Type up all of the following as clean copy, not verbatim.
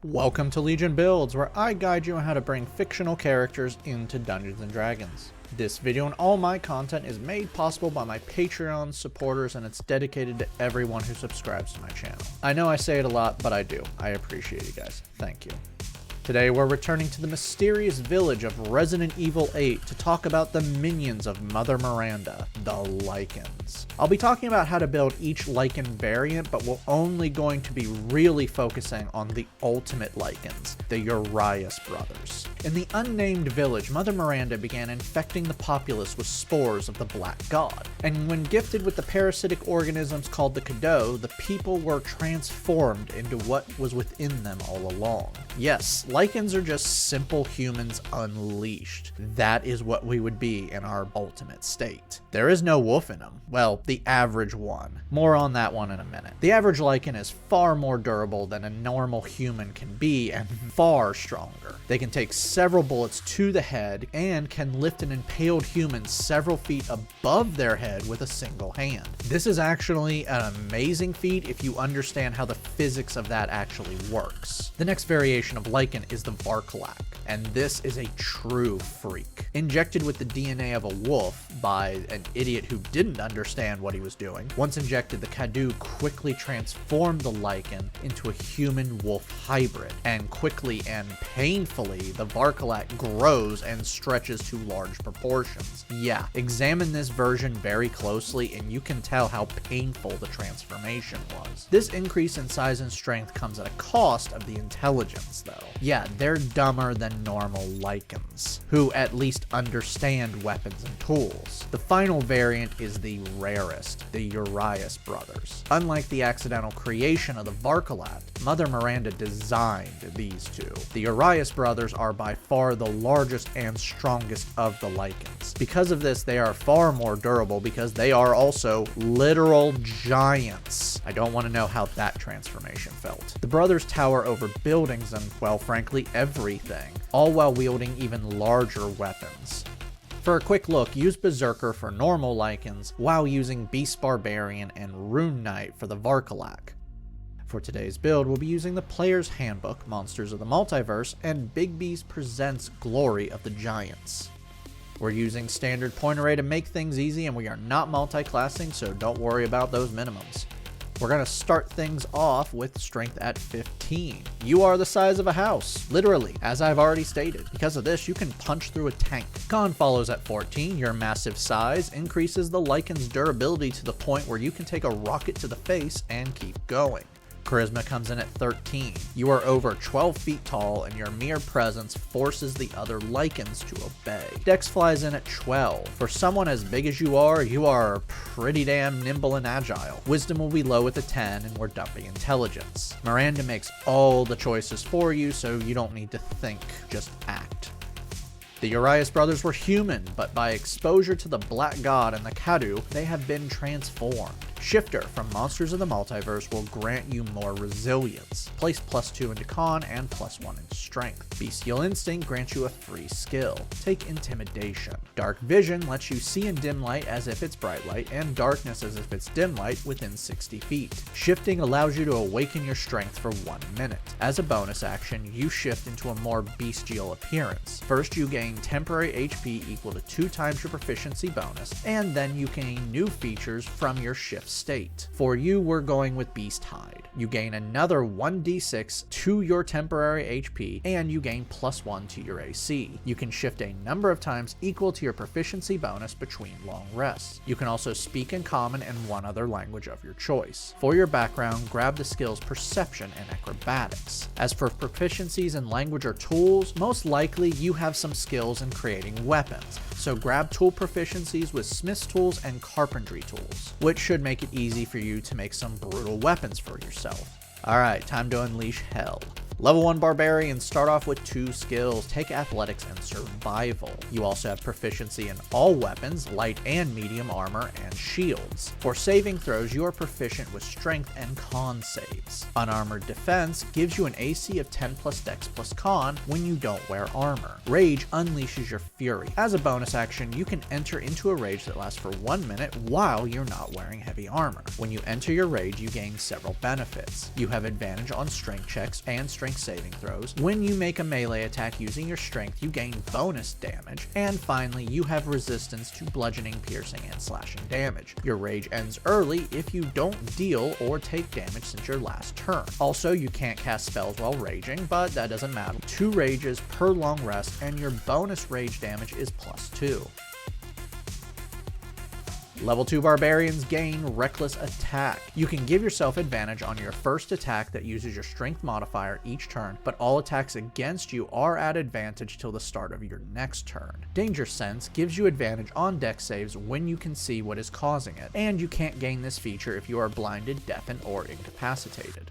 Welcome to Legion Builds, where I guide you on how to bring fictional characters into Dungeons & Dragons. This video and all my content is made possible by my Patreon supporters, and it's dedicated to everyone who subscribes to my channel. I know I say it a lot, but I do. I appreciate you guys. Thank you. Today we're returning to the mysterious village of Resident Evil 8 to talk about the minions of Mother Miranda, the Lykans. I'll be talking about how to build each Lycan variant, but we're only going to be really focusing on the ultimate Lykans, the Werewolves brothers. In the unnamed village, Mother Miranda began infecting the populace with spores of the Black God, and when gifted with the parasitic organisms called the Cadeau, the people were transformed into what was within them all along. Yes, Lycans are just simple humans unleashed. That is what we would be in our ultimate state. There is no wolf in them. Well, the average one. More on that one in a minute. The average Lycan is far more durable than a normal human can be, and far stronger. They can take several bullets to the head and can lift an impaled human several feet above their head with a single hand. This is actually an amazing feat if you understand how the physics of that actually works. The next variation of Lycan is the Varkalak, and this is a true freak. Injected with the DNA of a wolf by an idiot who didn't understand what he was doing, once injected, the Cadeau quickly transformed the Lycan into a human-wolf hybrid, and quickly and painfully, the Varkalak grows and stretches to large proportions. Yeah, examine this version very closely and you can tell how painful the transformation was. This increase in size and strength comes at a cost of the intelligence, though. Yeah, they're dumber than normal Lykans, who at least understand weapons and tools. The final variant is the rarest, the Werewolves brothers. Unlike the accidental creation of the Varkalak, Mother Miranda designed these two. The Werewolves brothers are by far the largest and strongest of the Lykans. Because of this, they are far more durable because they are also literal giants. I don't want to know how that transformation felt. The brothers tower over buildings and, well, frankly, everything, all while wielding even larger weapons. For a quick look, use Berserker for normal Lykans, while using Beast Barbarian and Rune Knight for the Varkalak. For today's build, we'll be using the Player's Handbook, Monsters of the Multiverse, and Big Beast Presents Glory of the Giants. We're using standard point array to make things easy, and we are not multi-classing, so don't worry about those minimums. We're going to start things off with strength at 15. You are the size of a house, literally, as I've already stated. Because of this, you can punch through a tank. Con follows at 14. Your massive size increases the Lycan's durability to the point where you can take a rocket to the face and keep going. Charisma comes in at 13. You are over 12 feet tall, and your mere presence forces the other Lykans to obey. Dex flies in at 12. For someone as big as you are pretty damn nimble and agile. Wisdom will be low at the 10, and we're dumping intelligence. Miranda makes all the choices for you, so you don't need to think, just act. The Werewolves brothers were human, but by exposure to the Black God and the Cadeau, they have been transformed. Shifter from Monsters of the Multiverse will grant you more resilience. Place +2 into con and +1 in strength. Bestial Instinct grants you a free skill. Take Intimidation. Dark Vision lets you see in dim light as if it's bright light, and darkness as if it's dim light within 60 feet. Shifting allows you to awaken your strength for 1 minute. As a bonus action, you shift into a more bestial appearance. First, you gain temporary HP equal to 2 times your proficiency bonus, and then you gain new features from your shift state. For you, we're going with Beast Hide. You gain another 1d6 to your temporary HP, and you gain +1 to your AC. You can shift a number of times equal to your proficiency bonus between long rests. You can also speak in common and one other language of your choice. For your background, grab the skills Perception and Acrobatics. As for proficiencies in language or tools, most likely you have some skills in creating weapons, so grab tool proficiencies with Smith's tools and Carpentry tools, which should make it easy for you to make some brutal weapons for yourself. Alright, time to unleash hell. Level 1 Barbarians start off with 2 skills. Take Athletics and Survival. You also have proficiency in all weapons, light and medium armor, and shields. For saving throws, you are proficient with Strength and Con saves. Unarmored Defense gives you an AC of 10 plus Dex plus Con when you don't wear armor. Rage unleashes your fury. As a bonus action, you can enter into a rage that lasts for 1 minute while you're not wearing heavy armor. When you enter your rage, you gain several benefits. You have advantage on strength checks and strength strength saving throws. When you make a melee attack using your strength, you gain bonus damage. And finally, you have resistance to bludgeoning, piercing, and slashing damage. Your rage ends early if you don't deal or take damage since your last turn. Also, you can't cast spells while raging, but that doesn't matter. 2 rages per long rest, and your bonus rage damage is +2. Level 2 Barbarians gain Reckless Attack. You can give yourself advantage on your first attack that uses your strength modifier each turn, but all attacks against you are at advantage till the start of your next turn. Danger Sense gives you advantage on dex saves when you can see what is causing it, and you can't gain this feature if you are blinded, deafened, or incapacitated.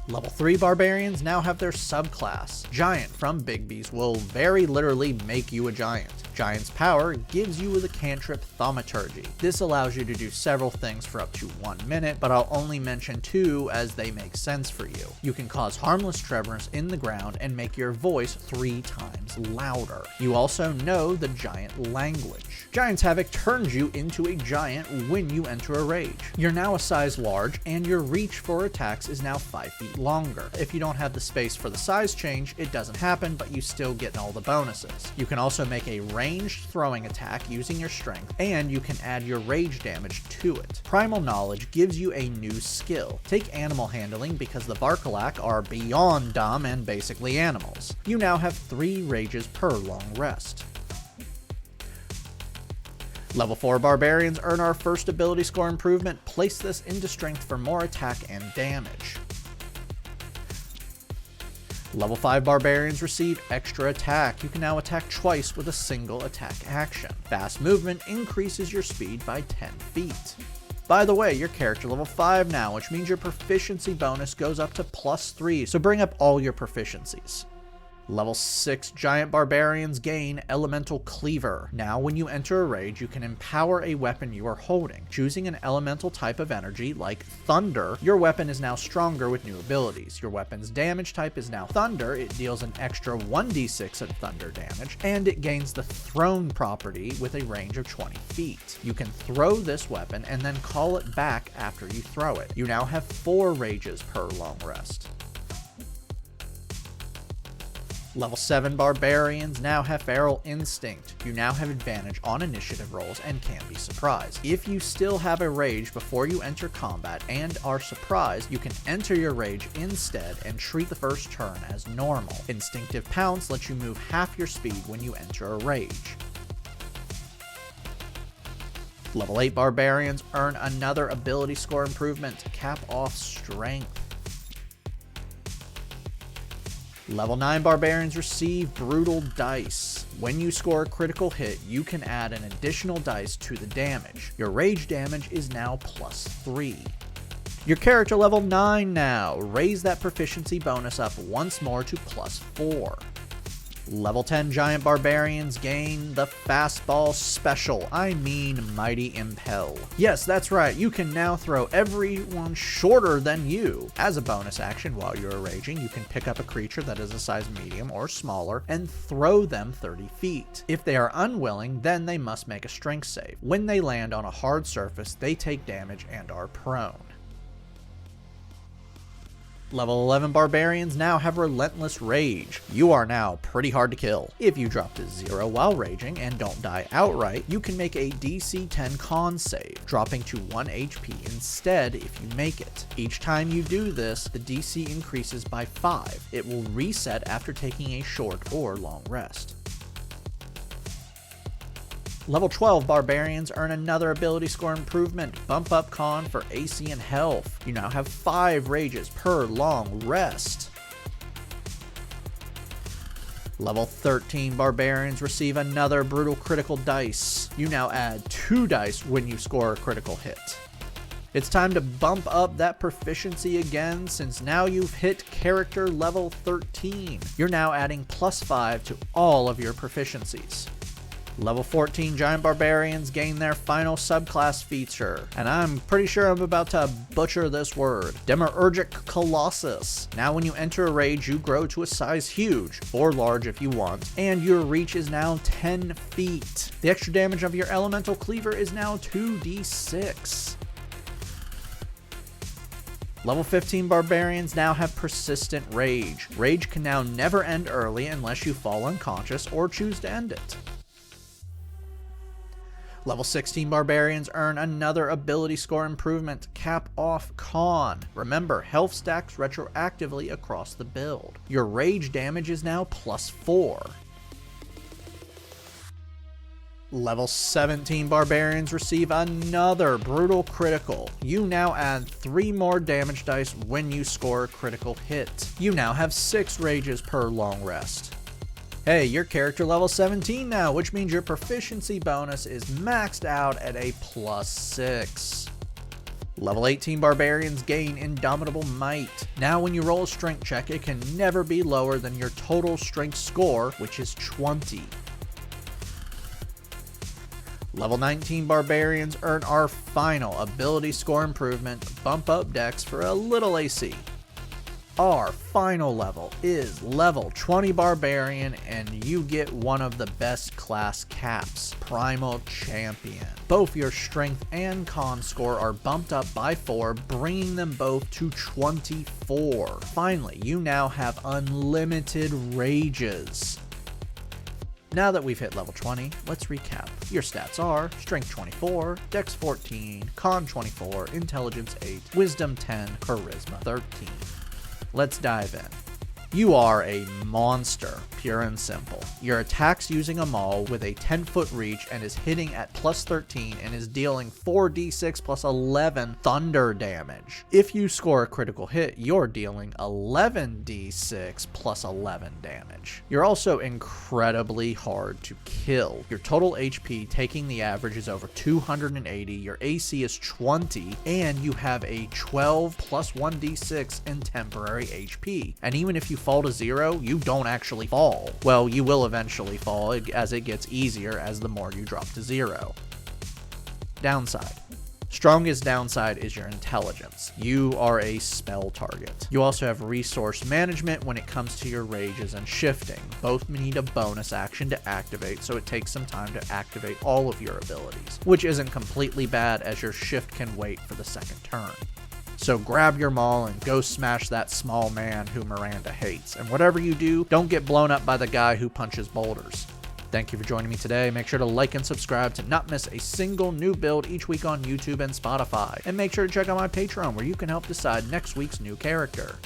Level 3 Barbarians now have their subclass. Giant from Bigby's will very literally make you a giant. Giant's power gives you the cantrip Thaumaturgy. This allows you to do several things for up to 1 minute, but I'll only mention 2 as they make sense for you. You can cause harmless tremors in the ground and make your voice 3 times louder. You also know the giant language. Giant's Havoc turns you into a giant when you enter a rage. You're now a size large, and your reach for attacks is now 5 feet longer. If you don't have the space for the size change, it doesn't happen, but you still get all the bonuses. You can also make a ranged throwing attack using your strength, and you can add your rage damage to it. Primal Knowledge gives you a new skill. Take Animal Handling because the Barkalak are beyond dumb and basically animals. You now have 3 rages per long rest. Level 4 Barbarians earn our first ability score improvement. Place this into strength for more attack and damage. Level 5 Barbarians receive extra attack. You can now attack twice with a single attack action. Fast movement increases your speed by 10 feet. By the way, your character level 5 now, which means your proficiency bonus goes up to +3, so bring up all your proficiencies. Level 6 Giant Barbarians gain Elemental Cleaver. Now when you enter a rage, you can empower a weapon you are holding. Choosing an elemental type of energy, like Thunder, your weapon is now stronger with new abilities. Your weapon's damage type is now Thunder, it deals an extra 1d6 of Thunder damage, and it gains the Thrown property with a range of 20 feet. You can throw this weapon and then call it back after you throw it. You now have 4 rages per long rest. Level 7 Barbarians now have Feral Instinct. You now have advantage on initiative rolls and can't be surprised. If you still have a rage before you enter combat and are surprised, you can enter your rage instead and treat the first turn as normal. Instinctive Pounce lets you move half your speed when you enter a rage. Level 8 Barbarians earn another ability score improvement, Cap Off Strength. Level 9 Barbarians receive Brutal Dice. When you score a critical hit, you can add an additional dice to the damage. Your rage damage is now +3. Your character level 9 now. Raise that proficiency bonus up once more to +4. Level 10 Giant Barbarians gain the Fastball Special, Mighty Impel. Yes, that's right, you can now throw everyone shorter than you. As a bonus action while you're raging, you can pick up a creature that is a size medium or smaller and throw them 30 feet. If they are unwilling, then they must make a strength save. When they land on a hard surface, they take damage and are prone. Level 11 Barbarians now have Relentless Rage. You are now pretty hard to kill. If you drop to 0 while raging and don't die outright, you can make a DC 10 con save, dropping to 1 HP instead if you make it. Each time you do this, the DC increases by 5. It will reset after taking a short or long rest. Level 12 Barbarians earn another ability score improvement, Bump Up Con for AC and health. You now have 5 rages per long rest. Level 13 Barbarians receive another Brutal Critical Dice. You now add 2 dice when you score a critical hit. It's time to bump up that proficiency again since now you've hit character level 13. You're now adding +5 to all of your proficiencies. Level 14 Giant Barbarians gain their final subclass feature, and I'm pretty sure I'm about to butcher this word, Demiurgic Colossus. Now when you enter a rage, you grow to a size huge, or large if you want, and your reach is now 10 feet. The extra damage of your Elemental Cleaver is now 2d6. Level 15 Barbarians now have persistent rage. Rage can now never end early unless you fall unconscious or choose to end it. Level 16 Barbarians earn another ability score improvement, Cap Off Con. Remember, health stacks retroactively across the build. Your rage damage is now +4. Level 17 Barbarians receive another brutal critical. You now add 3 more damage dice when you score a critical hit. You now have 6 rages per long rest. Hey, your character level 17 now, which means your proficiency bonus is maxed out at a +6. Level 18 Barbarians gain Indomitable Might. Now when you roll a strength check, it can never be lower than your total strength score, which is 20. Level 19 Barbarians earn our final ability score improvement, Bump Up Dex for a little AC. Our final level is level 20 Barbarian, and you get one of the best class caps, Primal Champion. Both your strength and con score are bumped up by 4, bringing them both to 24. Finally, you now have unlimited rages. Now that we've hit level 20, let's recap. Your stats are Strength 24, Dex 14, Con 24, Intelligence 8, Wisdom 10, Charisma 13. Let's dive in. You are a monster, pure and simple. Your attack's using a maul with a 10-foot reach and is hitting at +13 and is dealing 4d6 plus 11 thunder damage. If you score a critical hit, you're dealing 11d6 plus 11 damage. You're also incredibly hard to kill. Your total HP, taking the average, is over 280, your AC is 20, and you have a 12 plus 1d6 in temporary HP. And even if you fall to 0, you don't actually fall. Well, you will eventually fall as it gets easier as the more you drop to 0. Downside. Strongest downside is your intelligence. You are a spell target. You also have resource management when it comes to your rages and shifting. Both need a bonus action to activate, so it takes some time to activate all of your abilities, which isn't completely bad as your shift can wait for the second turn. So grab your maul and go smash that small man who Miranda hates. And whatever you do, don't get blown up by the guy who punches boulders. Thank you for joining me today. Make sure to like and subscribe to not miss a single new build each week on YouTube and Spotify. And make sure to check out my Patreon where you can help decide next week's new character.